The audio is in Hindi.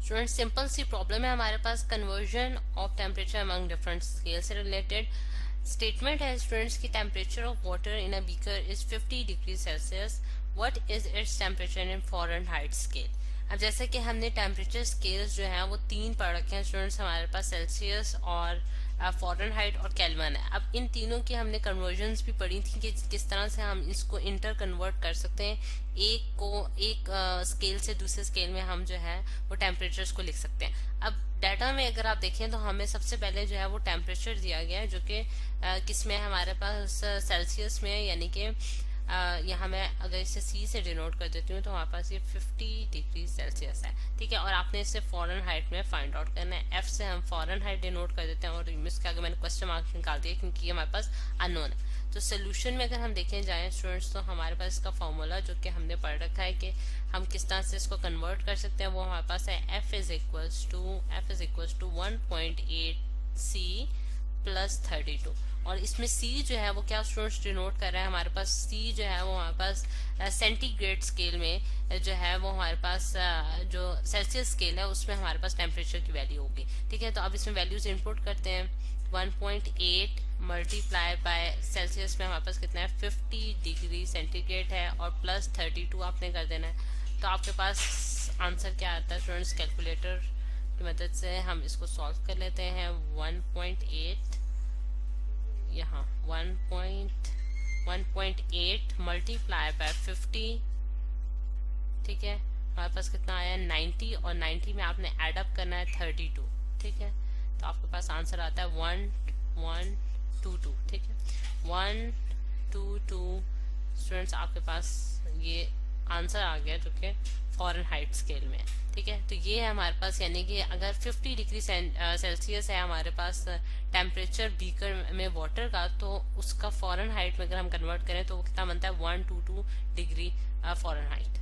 स्टूडेंट सिंपल सी प्रॉब्लम है हमारे पास, conversion of temperature among different scale से रिलेटेड स्टेटमेंट है स्टूडेंट्स की temperature of water in a beaker is 50 degree Celsius, what is its temperature in Fahrenheit scale. अब जैसे कि हमने टेम्परेचर स्केल्स जो हैं वो तीन पढ़ रखे हैं स्टूडेंट्स हमारे पास, सेल्सियस और फ़ारेनहाइट और केल्विन है। अब इन तीनों की हमने कन्वर्जन्स भी पढ़ी थी कि किस तरह से हम इसको इंटर कन्वर्ट कर सकते हैं, एक स्केल से दूसरे स्केल में हम जो है वो टेम्परेचर्स को लिख सकते हैं। अब डाटा में अगर आप देखें तो हमें सबसे पहले जो है वो टेम्परेचर दिया गया है, जो कि किस में हमारे पास सेल्सियस में, यानी कि यहाँ मैं अगर इसे सी से डिनोट कर देती हूँ तो हमारे पास ये 50 डिग्री सेल्सियस है, ठीक है। और आपने इसे फ़ारेनहाइट में फाइंड आउट करना है। एफ से हम फ़ारेनहाइट डिनोट कर देते हैं और इसके आगे मैंने क्वेश्चन मार्क निकाल दिया क्योंकि ये हमारे पास अननोन है। तो सोल्यूशन में अगर हम देखें जाएं स्टूडेंट्स तो हमारे पास इसका फॉर्मूला जो कि हमने पढ़ रखा है कि हम किस तरह से इसको कन्वर्ट कर सकते हैं, वो हमारे पास है F is equals to 1.8 C plus 32। और इसमें C जो है वो क्या स्टूडेंट्स डिनोट कर रहा है, हमारे पास C जो है वो हमारे पास सेंटीग्रेड स्केल में जो है वो हमारे पास जो सेल्सियस स्केल है उसमें हमारे पास टेम्परेचर की वैल्यू होगी, ठीक है। तो अब इसमें वैल्यूज इनपुट करते हैं। 1.8 मल्टीप्लाई बाय सेल्सियस में हमारे पास कितना है 50 डिग्री सेंटीग्रेड है और प्लस 32 आपने कर देना है। तो आपके पास आंसर क्या आता है स्टूडेंट्स, कैलकुलेटर की मदद से हम इसको सॉल्व कर लेते हैं। 1.8 यहाँ 1.8 मल्टीप्लाई बाय 50, ठीक है, हमारे पास कितना आया 90 और 90 में आपने एड अप करना है 32, ठीक है। तो आपके पास आंसर आता है 1122, ठीक है, 122 स्टूडेंट्स आपके पास ये आंसर आ गया जो कि फ़ारेनहाइट स्केल में, ठीक है। तो ये है हमारे पास, यानी कि अगर 50 डिग्री सेल्सियस है हमारे पास टेम्परेचर बीकर में वाटर का, तो उसका फ़ारेनहाइट में अगर हम कन्वर्ट करें तो वो कितना बनता है 122 डिग्री फ़ारेनहाइट।